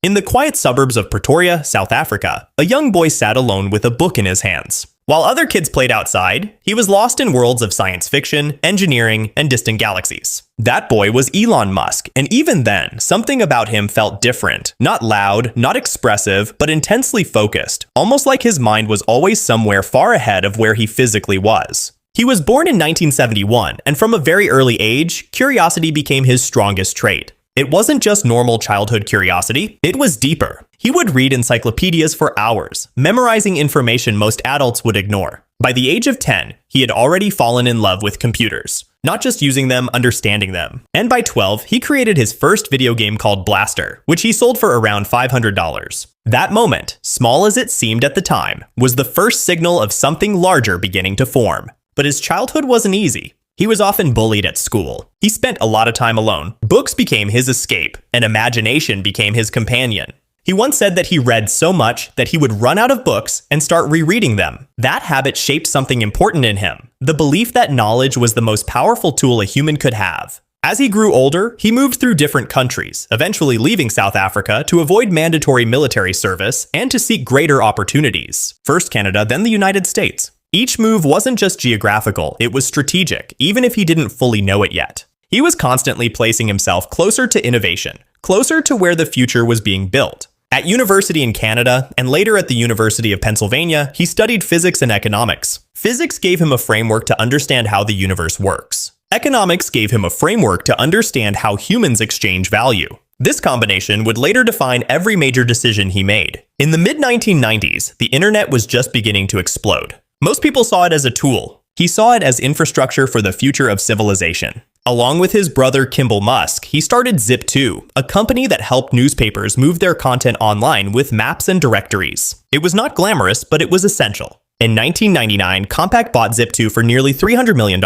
In the quiet suburbs of Pretoria, South Africa, a young boy sat alone with a book in his hands. While other kids played outside, he was lost in worlds of science fiction, engineering, and distant galaxies. That boy was Elon Musk, and even then, something about him felt different. Not loud, not expressive, but intensely focused, almost like his mind was always somewhere far ahead of where he physically was. He was born in 1971, and from a very early age, curiosity became his strongest trait. It wasn't just normal childhood curiosity, it was deeper. He would read encyclopedias for hours, memorizing information most adults would ignore. By the age of 10, he had already fallen in love with computers. Not just using them, understanding them. And by 12, he created his first video game called Blaster, which he sold for around $500. That moment, small as it seemed at the time, was the first signal of something larger beginning to form. But his childhood wasn't easy. He was often bullied at school. He spent a lot of time alone. Books became his escape, and imagination became his companion. He once said that he read so much that he would run out of books and start rereading them. That habit shaped something important in him, the belief that knowledge was the most powerful tool a human could have. As he grew older, he moved through different countries, eventually leaving South Africa to avoid mandatory military service and to seek greater opportunities. First Canada, then the United States. Each move wasn't just geographical, it was strategic, even if he didn't fully know it yet. He was constantly placing himself closer to innovation, closer to where the future was being built. At university in Canada, and later at the University of Pennsylvania, he studied physics and economics. Physics gave him a framework to understand how the universe works. Economics gave him a framework to understand how humans exchange value. This combination would later define every major decision he made. In the mid-1990s, the internet was just beginning to explode. Most people saw it as a tool. He saw it as infrastructure for the future of civilization. Along with his brother Kimball Musk, he started Zip2, a company that helped newspapers move their content online with maps and directories. It was not glamorous, but it was essential. In 1999, Compaq bought Zip2 for nearly $300 million.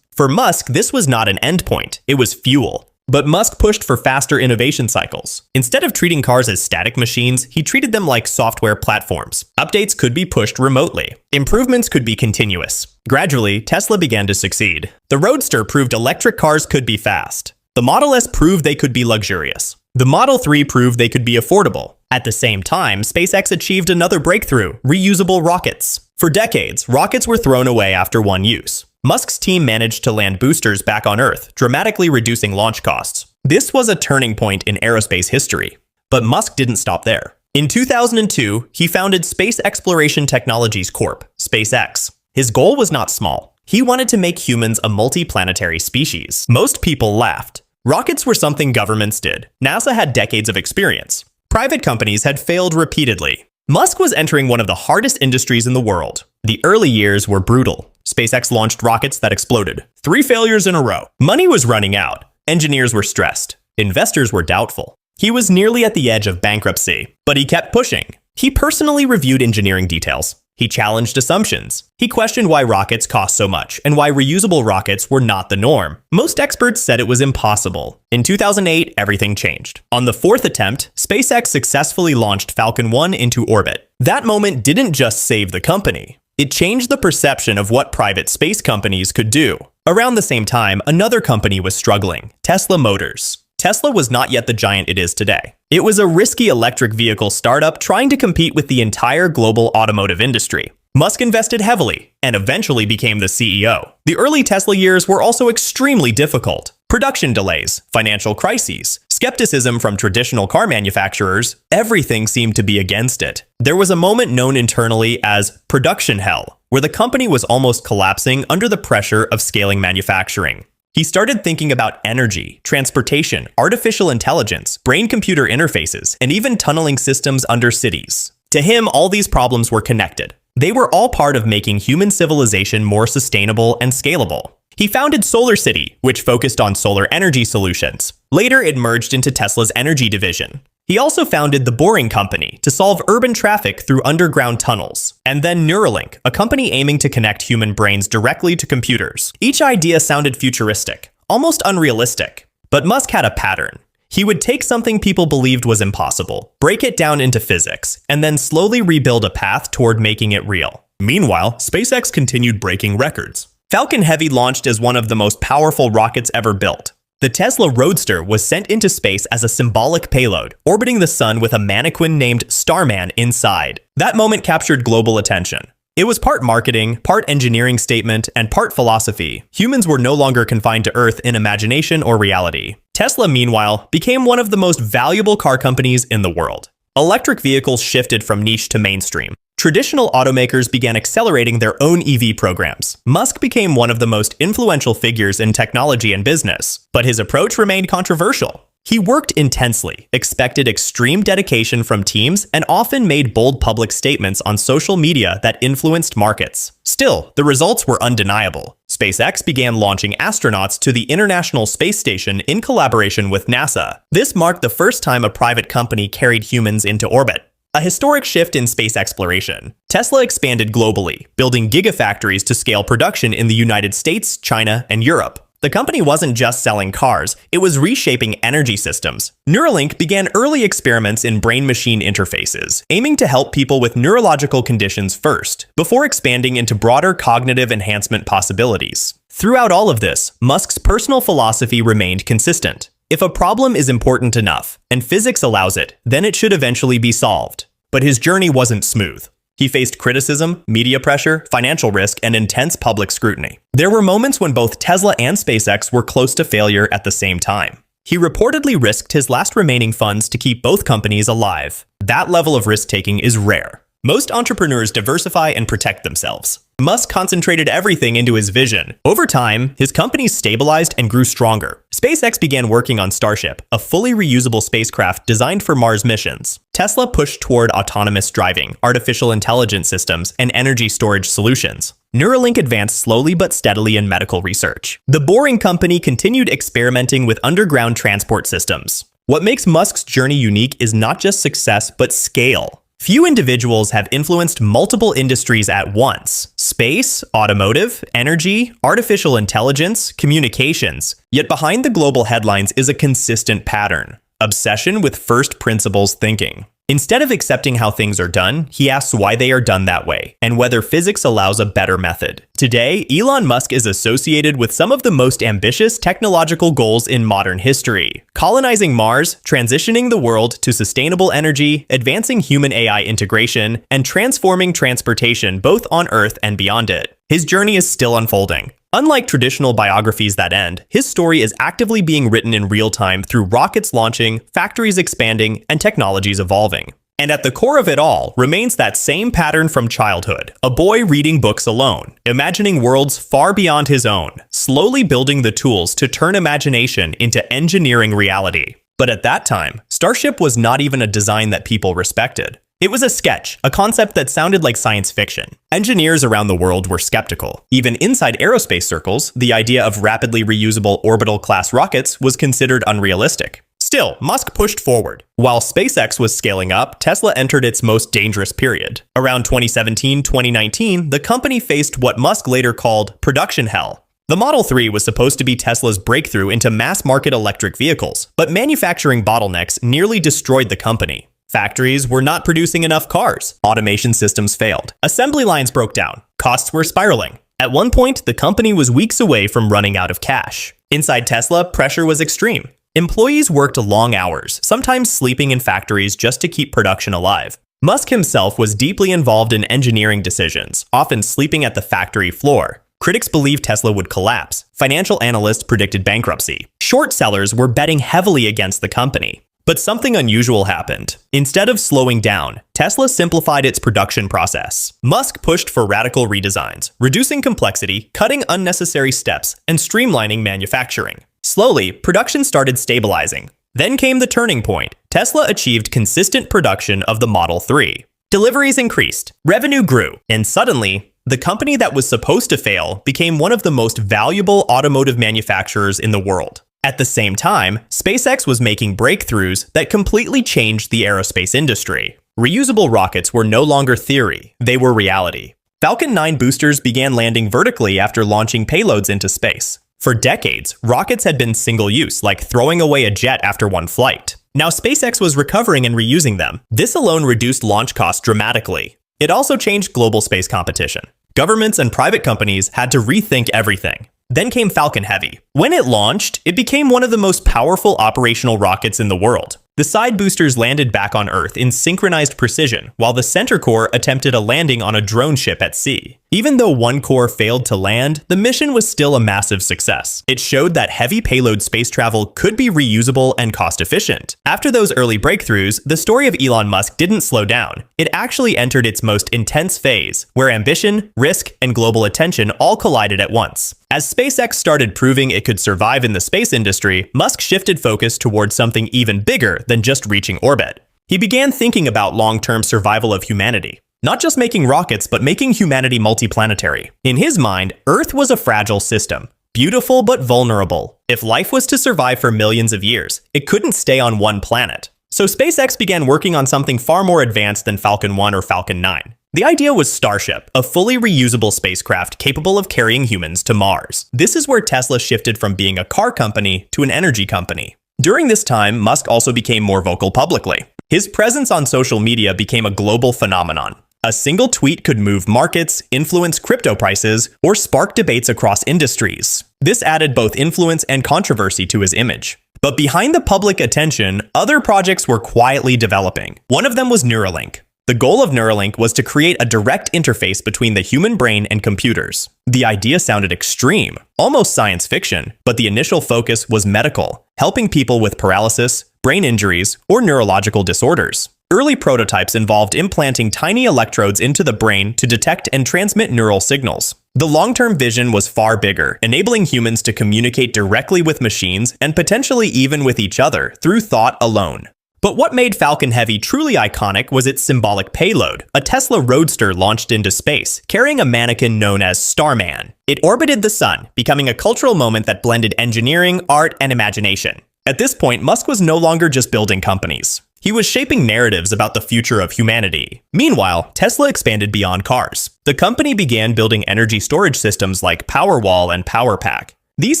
For Musk, this was not an endpoint, it was fuel. But Musk pushed for faster innovation cycles. Instead of treating cars as static machines, he treated them like software platforms. Updates could be pushed remotely. Improvements could be continuous. Gradually, Tesla began to succeed. The Roadster proved electric cars could be fast. The Model S proved they could be luxurious. The Model 3 proved they could be affordable. At the same time, SpaceX achieved another breakthrough: reusable rockets. For decades, rockets were thrown away after one use. Musk's team managed to land boosters back on Earth, dramatically reducing launch costs. This was a turning point in aerospace history. But Musk didn't stop there. In 2002, he founded Space Exploration Technologies Corp., SpaceX. His goal was not small. He wanted to make humans a multi-planetary species. Most people laughed. Rockets were something governments did. NASA had decades of experience. Private companies had failed repeatedly. Musk was entering one of the hardest industries in the world. The early years were brutal. SpaceX launched rockets that exploded. 3 failures in a row. Money was running out. Engineers were stressed. Investors were doubtful. He was nearly at the edge of bankruptcy, but he kept pushing. He personally reviewed engineering details. He challenged assumptions. He questioned why rockets cost so much and why reusable rockets were not the norm. Most experts said it was impossible. In 2008, everything changed. On the 4th attempt, SpaceX successfully launched Falcon 1 into orbit. That moment didn't just save the company. It changed the perception of what private space companies could do. Around the same time, another company was struggling: Tesla Motors. Tesla was not yet the giant it is today. It was a risky electric vehicle startup trying to compete with the entire global automotive industry. Musk invested heavily and eventually became the CEO. The early Tesla years were also extremely difficult. Production delays, financial crises, skepticism from traditional car manufacturers, everything seemed to be against it. There was a moment known internally as production hell, where the company was almost collapsing under the pressure of scaling manufacturing. He started thinking about energy, transportation, artificial intelligence, brain-computer interfaces, and even tunneling systems under cities. To him, all these problems were connected. They were all part of making human civilization more sustainable and scalable. He founded Solar City, which focused on solar energy solutions. Later, it merged into Tesla's energy division. He also founded the Boring Company to solve urban traffic through underground tunnels. And then Neuralink, a company aiming to connect human brains directly to computers. Each idea sounded futuristic, almost unrealistic. But Musk had a pattern. He would take something people believed was impossible, break it down into physics, and then slowly rebuild a path toward making it real. Meanwhile, SpaceX continued breaking records. Falcon Heavy launched as one of the most powerful rockets ever built. The Tesla Roadster was sent into space as a symbolic payload, orbiting the sun with a mannequin named Starman inside. That moment captured global attention. It was part marketing, part engineering statement, and part philosophy. Humans were no longer confined to Earth in imagination or reality. Tesla, meanwhile, became one of the most valuable car companies in the world. Electric vehicles shifted from niche to mainstream. Traditional automakers began accelerating their own EV programs. Musk became one of the most influential figures in technology and business, but his approach remained controversial. He worked intensely, expected extreme dedication from teams, and often made bold public statements on social media that influenced markets. Still, the results were undeniable. SpaceX began launching astronauts to the International Space Station in collaboration with NASA. This marked the first time a private company carried humans into orbit. A historic shift in space exploration. Tesla expanded globally, building gigafactories to scale production in the United States, China, and Europe. The company wasn't just selling cars, it was reshaping energy systems. Neuralink began early experiments in brain-machine interfaces, aiming to help people with neurological conditions first, before expanding into broader cognitive enhancement possibilities. Throughout all of this, Musk's personal philosophy remained consistent. If a problem is important enough, and physics allows it, then it should eventually be solved. But his journey wasn't smooth. He faced criticism, media pressure, financial risk, and intense public scrutiny. There were moments when both Tesla and SpaceX were close to failure at the same time. He reportedly risked his last remaining funds to keep both companies alive. That level of risk-taking is rare. Most entrepreneurs diversify and protect themselves. Musk concentrated everything into his vision. Over time, his company stabilized and grew stronger. SpaceX began working on Starship, a fully reusable spacecraft designed for Mars missions. Tesla pushed toward autonomous driving, artificial intelligence systems, and energy storage solutions. Neuralink advanced slowly but steadily in medical research. The Boring Company continued experimenting with underground transport systems. What makes Musk's journey unique is not just success, but scale. Few individuals have influenced multiple industries at once: space, automotive, energy, artificial intelligence, communications. Yet behind the global headlines is a consistent pattern: obsession with first principles thinking. Instead of accepting how things are done, he asks why they are done that way, and whether physics allows a better method. Today, Elon Musk is associated with some of the most ambitious technological goals in modern history: colonizing Mars, transitioning the world to sustainable energy, advancing human-AI integration, and transforming transportation both on Earth and beyond it. His journey is still unfolding. Unlike traditional biographies that end, his story is actively being written in real time through rockets launching, factories expanding, and technologies evolving. And at the core of it all remains that same pattern from childhood: a boy reading books alone, imagining worlds far beyond his own, slowly building the tools to turn imagination into engineering reality. But at that time, Starship was not even a design that people respected. It was a sketch, a concept that sounded like science fiction. Engineers around the world were skeptical. Even inside aerospace circles, the idea of rapidly reusable orbital-class rockets was considered unrealistic. Still, Musk pushed forward. While SpaceX was scaling up, Tesla entered its most dangerous period. Around 2017-2019, the company faced what Musk later called production hell. The Model 3 was supposed to be Tesla's breakthrough into mass-market electric vehicles, but manufacturing bottlenecks nearly destroyed the company. Factories were not producing enough cars. Automation systems failed. Assembly lines broke down. Costs were spiraling. At one point, the company was weeks away from running out of cash. Inside Tesla, pressure was extreme. Employees worked long hours, sometimes sleeping in factories just to keep production alive. Musk himself was deeply involved in engineering decisions, often sleeping at the factory floor. Critics believed Tesla would collapse. Financial analysts predicted bankruptcy. Short sellers were betting heavily against the company. But something unusual happened. Instead of slowing down, Tesla simplified its production process. Musk pushed for radical redesigns, reducing complexity, cutting unnecessary steps, and streamlining manufacturing. Slowly, production started stabilizing. Then came the turning point. Tesla achieved consistent production of the Model 3. Deliveries increased, revenue grew, and suddenly, the company that was supposed to fail became one of the most valuable automotive manufacturers in the world. At the same time, SpaceX was making breakthroughs that completely changed the aerospace industry. Reusable rockets were no longer theory, they were reality. Falcon 9 boosters began landing vertically after launching payloads into space. For decades, rockets had been single-use, like throwing away a jet after one flight. Now SpaceX was recovering and reusing them. This alone reduced launch costs dramatically. It also changed global space competition. Governments and private companies had to rethink everything. Then came Falcon Heavy. When it launched, it became one of the most powerful operational rockets in the world. The side boosters landed back on Earth in synchronized precision, while the center core attempted a landing on a drone ship at sea. Even though one core failed to land, the mission was still a massive success. It showed that heavy payload space travel could be reusable and cost-efficient. After those early breakthroughs, the story of Elon Musk didn't slow down. It actually entered its most intense phase, where ambition, risk, and global attention all collided at once. As SpaceX started proving it could survive in the space industry, Musk shifted focus towards something even bigger than just reaching orbit. He began thinking about long-term survival of humanity. Not just making rockets, but making humanity multiplanetary. In his mind, Earth was a fragile system, beautiful but vulnerable. If life was to survive for millions of years, it couldn't stay on one planet. So SpaceX began working on something far more advanced than Falcon 1 or Falcon 9. The idea was Starship, a fully reusable spacecraft capable of carrying humans to Mars. This is where Tesla shifted from being a car company to an energy company. During this time, Musk also became more vocal publicly. His presence on social media became a global phenomenon. A single tweet could move markets, influence crypto prices, or spark debates across industries. This added both influence and controversy to his image. But behind the public attention, other projects were quietly developing. One of them was Neuralink. The goal of Neuralink was to create a direct interface between the human brain and computers. The idea sounded extreme, almost science fiction, but the initial focus was medical, helping people with paralysis, brain injuries, or neurological disorders. Early prototypes involved implanting tiny electrodes into the brain to detect and transmit neural signals. The long-term vision was far bigger, enabling humans to communicate directly with machines and potentially even with each other through thought alone. But what made Falcon Heavy truly iconic was its symbolic payload, a Tesla Roadster launched into space, carrying a mannequin known as Starman. It orbited the sun, becoming a cultural moment that blended engineering, art, and imagination. At this point, Musk was no longer just building companies. He was shaping narratives about the future of humanity. Meanwhile, Tesla expanded beyond cars. The company began building energy storage systems like Powerwall and PowerPack. These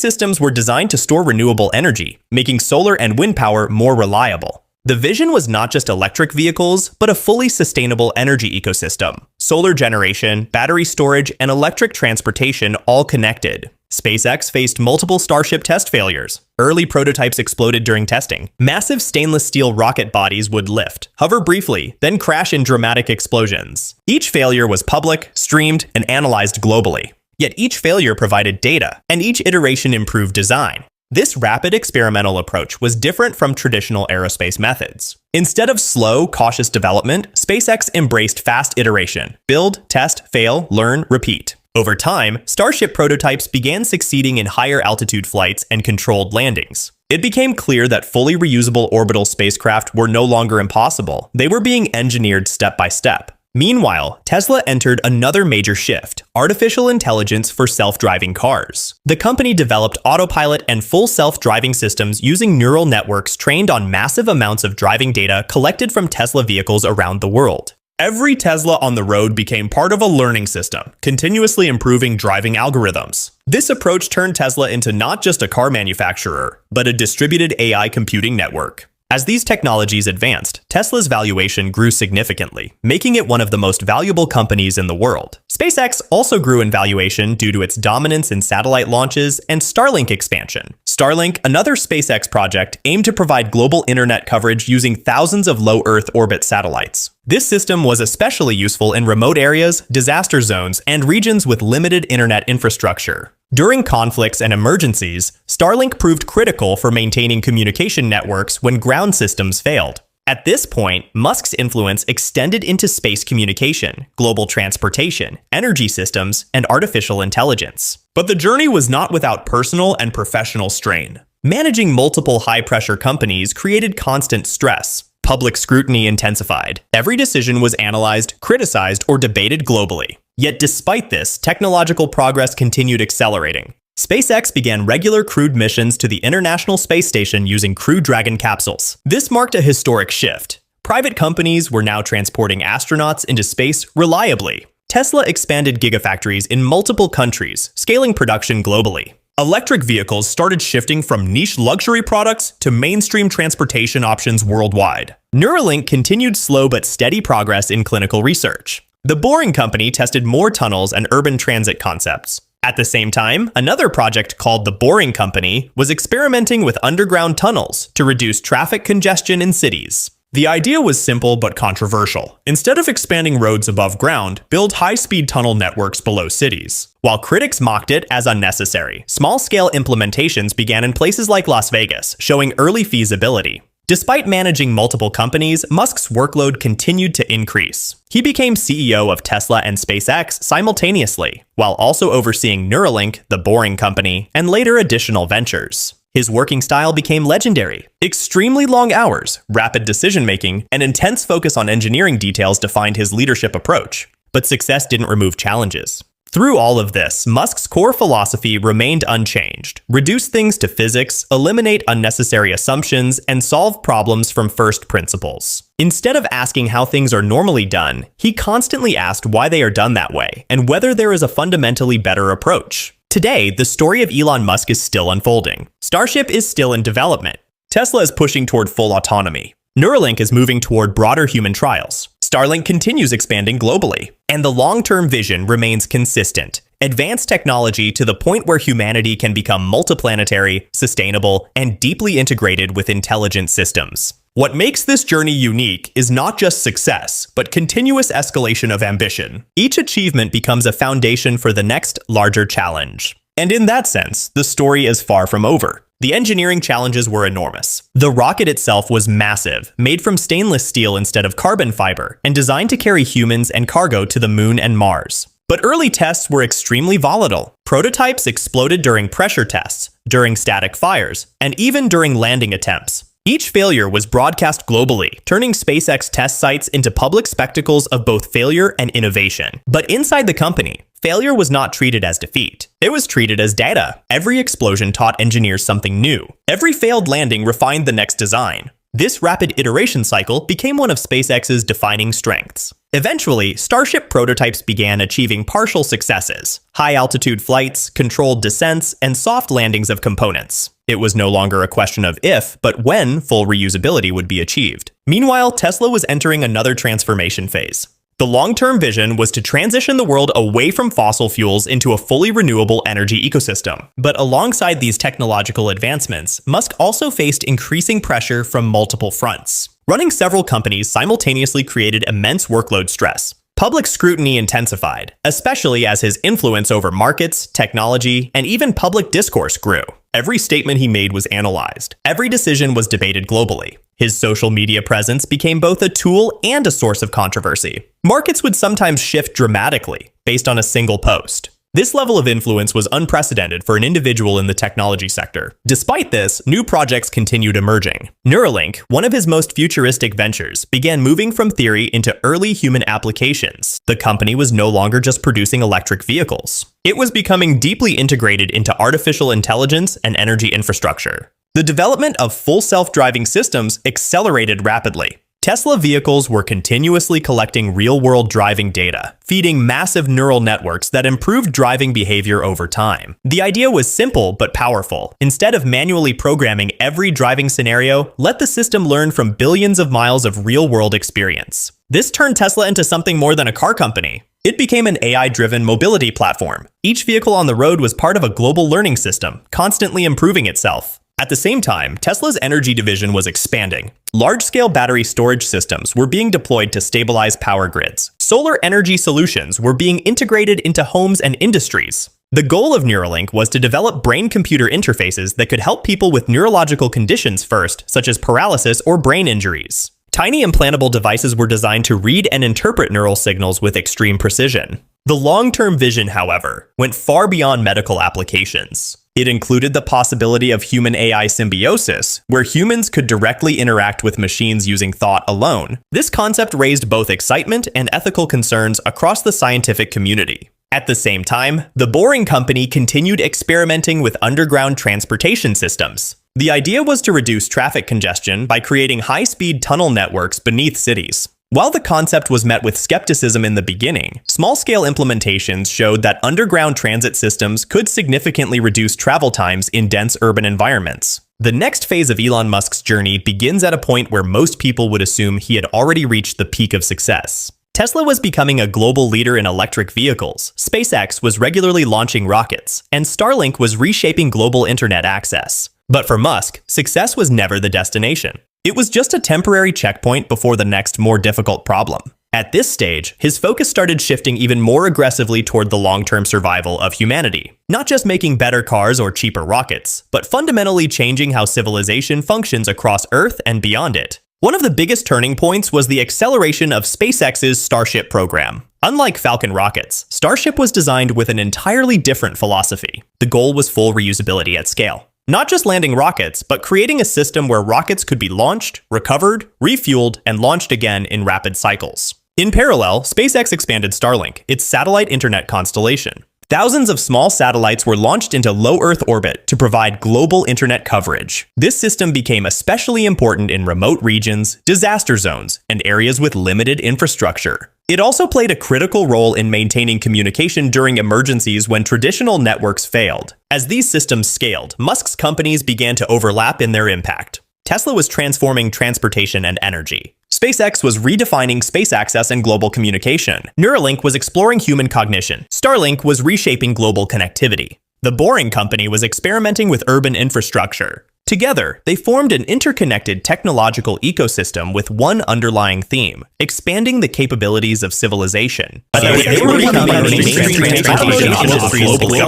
systems were designed to store renewable energy, making solar and wind power more reliable. The vision was not just electric vehicles, but a fully sustainable energy ecosystem. Solar generation, battery storage, and electric transportation all connected. SpaceX faced multiple Starship test failures. Early prototypes exploded during testing. Massive stainless steel rocket bodies would lift, hover briefly, then crash in dramatic explosions. Each failure was public, streamed, and analyzed globally. Yet each failure provided data, and each iteration improved design. This rapid experimental approach was different from traditional aerospace methods. Instead of slow, cautious development, SpaceX embraced fast iteration: build, test, fail, learn, repeat. Over time, Starship prototypes began succeeding in higher altitude flights and controlled landings. It became clear that fully reusable orbital spacecraft were no longer impossible. They were being engineered step by step. Meanwhile, Tesla entered another major shift: artificial intelligence for self-driving cars. The company developed autopilot and full self-driving systems using neural networks trained on massive amounts of driving data collected from Tesla vehicles around the world. Every Tesla on the road became part of a learning system, continuously improving driving algorithms. This approach turned Tesla into not just a car manufacturer, but a distributed AI computing network. As these technologies advanced, Tesla's valuation grew significantly, making it one of the most valuable companies in the world. SpaceX also grew in valuation due to its dominance in satellite launches and Starlink expansion. Starlink, another SpaceX project, aimed to provide global internet coverage using thousands of low Earth orbit satellites. This system was especially useful in remote areas, disaster zones, and regions with limited internet infrastructure. During conflicts and emergencies, Starlink proved critical for maintaining communication networks when ground systems failed. At this point, Musk's influence extended into space communication, global transportation, energy systems, and artificial intelligence. But the journey was not without personal and professional strain. Managing multiple high-pressure companies created constant stress. Public scrutiny intensified. Every decision was analyzed, criticized, or debated globally. Yet despite this, technological progress continued accelerating. SpaceX began regular crewed missions to the International Space Station using Crew Dragon capsules. This marked a historic shift. Private companies were now transporting astronauts into space reliably. Tesla expanded gigafactories in multiple countries, scaling production globally. Electric vehicles started shifting from niche luxury products to mainstream transportation options worldwide. Neuralink continued slow but steady progress in clinical research. The Boring Company tested more tunnels and urban transit concepts. At the same time, another project called the Boring Company was experimenting with underground tunnels to reduce traffic congestion in cities. The idea was simple but controversial. Instead of expanding roads above ground, build high-speed tunnel networks below cities. While critics mocked it as unnecessary, small-scale implementations began in places like Las Vegas, showing early feasibility. Despite managing multiple companies, Musk's workload continued to increase. He became CEO of Tesla and SpaceX simultaneously, while also overseeing Neuralink, the Boring Company, and later additional ventures. His working style became legendary. Extremely long hours, rapid decision-making, and intense focus on engineering details defined his leadership approach. But success didn't remove challenges. Through all of this, Musk's core philosophy remained unchanged. Reduce things to physics, eliminate unnecessary assumptions, and solve problems from first principles. Instead of asking how things are normally done, he constantly asked why they are done that way, and whether there is a fundamentally better approach. Today, the story of Elon Musk is still unfolding. Starship is still in development. Tesla is pushing toward full autonomy. Neuralink is moving toward broader human trials. Starlink continues expanding globally. And the long-term vision remains consistent. Advance technology to the point where humanity can become multiplanetary, sustainable, and deeply integrated with intelligent systems. What makes this journey unique is not just success, but continuous escalation of ambition. Each achievement becomes a foundation for the next, larger challenge. And in that sense, the story is far from over. The engineering challenges were enormous. The rocket itself was massive, made from stainless steel instead of carbon fiber, and designed to carry humans and cargo to the moon and Mars. But early tests were extremely volatile. Prototypes exploded during pressure tests, during static fires, and even during landing attempts. Each failure was broadcast globally, turning SpaceX test sites into public spectacles of both failure and innovation. But inside the company, failure was not treated as defeat. It was treated as data. Every explosion taught engineers something new. Every failed landing refined the next design. This rapid iteration cycle became one of SpaceX's defining strengths. Eventually, Starship prototypes began achieving partial successes: high-altitude flights, controlled descents, and soft landings of components. It was no longer a question of if, but when full reusability would be achieved. Meanwhile, Tesla was entering another transformation phase. The long-term vision was to transition the world away from fossil fuels into a fully renewable energy ecosystem. But alongside these technological advancements, Musk also faced increasing pressure from multiple fronts. Running several companies simultaneously created immense workload stress. Public scrutiny intensified, especially as his influence over markets, technology, and even public discourse grew. Every statement he made was analyzed. Every decision was debated globally. His social media presence became both a tool and a source of controversy. Markets would sometimes shift dramatically based on a single post. This level of influence was unprecedented for an individual in the technology sector. Despite this, new projects continued emerging. Neuralink, one of his most futuristic ventures, began moving from theory into early human applications. The company was no longer just producing electric vehicles. It was becoming deeply integrated into artificial intelligence and energy infrastructure. The development of full self-driving systems accelerated rapidly. Tesla vehicles were continuously collecting real-world driving data, feeding massive neural networks that improved driving behavior over time. The idea was simple but powerful. Instead of manually programming every driving scenario, let the system learn from billions of miles of real-world experience. This turned Tesla into something more than a car company. It became an AI-driven mobility platform. Each vehicle on the road was part of a global learning system, constantly improving itself. At the same time, Tesla's energy division was expanding. Large-scale battery storage systems were being deployed to stabilize power grids. Solar energy solutions were being integrated into homes and industries. The goal of Neuralink was to develop brain-computer interfaces that could help people with neurological conditions first, such as paralysis or brain injuries. Tiny implantable devices were designed to read and interpret neural signals with extreme precision. The long-term vision, however, went far beyond medical applications. It included the possibility of human-AI symbiosis, where humans could directly interact with machines using thought alone. This concept raised both excitement and ethical concerns across the scientific community. At the same time, the Boring Company continued experimenting with underground transportation systems. The idea was to reduce traffic congestion by creating high-speed tunnel networks beneath cities. While the concept was met with skepticism in the beginning, small-scale implementations showed that underground transit systems could significantly reduce travel times in dense urban environments. The next phase of Elon Musk's journey begins at a point where most people would assume he had already reached the peak of success. Tesla was becoming a global leader in electric vehicles, SpaceX was regularly launching rockets, and Starlink was reshaping global internet access. But for Musk, success was never the destination. It was just a temporary checkpoint before the next, more difficult problem. At this stage, his focus started shifting even more aggressively toward the long-term survival of humanity. Not just making better cars or cheaper rockets, but fundamentally changing how civilization functions across Earth and beyond it. One of the biggest turning points was the acceleration of SpaceX's Starship program. Unlike Falcon rockets, Starship was designed with an entirely different philosophy. The goal was full reusability at scale. Not just landing rockets, but creating a system where rockets could be launched, recovered, refueled, and launched again in rapid cycles. In parallel, SpaceX expanded Starlink, its satellite internet constellation. Thousands of small satellites were launched into low Earth orbit to provide global internet coverage. This system became especially important in remote regions, disaster zones, and areas with limited infrastructure. It also played a critical role in maintaining communication during emergencies when traditional networks failed. As these systems scaled, Musk's companies began to overlap in their impact. Tesla was transforming transportation and energy. SpaceX was redefining space access and global communication. Neuralink was exploring human cognition. Starlink was reshaping global connectivity. The Boring Company was experimenting with urban infrastructure. Together, they formed an interconnected technological ecosystem with one underlying theme: expanding the capabilities of civilization. They were becoming mainstream transportation options globally.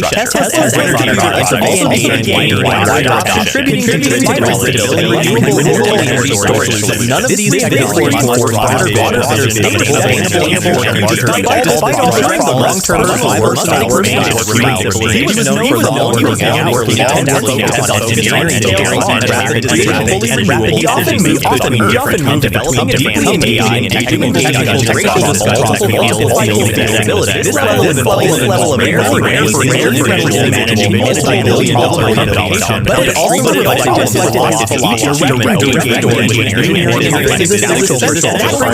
Tesla's energy products also began gaining wider adoption, contributing to the renewable energy storage. None of these technologies were broader vision of sustainable and larger impact. Despite all the long-term survival, he was known for the long-working hours, engineering, and rapid. He often moved between developing deeply engaging in technical integrations across multiple fields of availability. This level of rare for managing multi-billion-dollar companies, but it also reflected engineering is essential for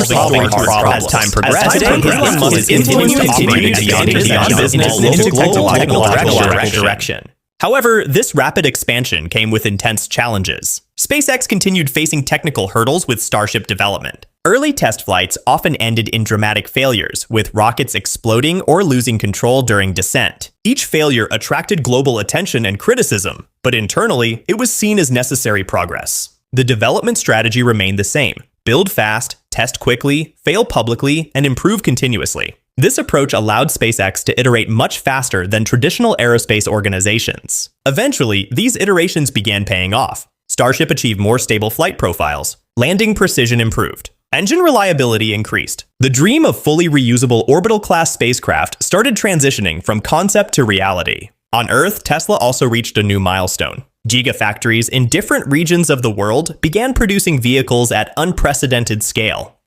solving problems. As time progressed, Elon Musk's influence continued beyond business into technological direction. However, this rapid expansion came with intense challenges. SpaceX continued facing technical hurdles with Starship development. Early test flights often ended in dramatic failures, with rockets exploding or losing control during descent. Each failure attracted global attention and criticism, but internally, it was seen as necessary progress. The development strategy remained the same: build fast, test quickly, fail publicly, and improve continuously. This approach allowed SpaceX to iterate much faster than traditional aerospace organizations. Eventually, these iterations began paying off. Starship achieved more stable flight profiles. Landing precision improved. Engine reliability increased. The dream of fully reusable orbital-class spacecraft started transitioning from concept to reality. On Earth, Tesla also reached a new milestone. Gigafactories in different regions of the world began producing vehicles at unprecedented scale.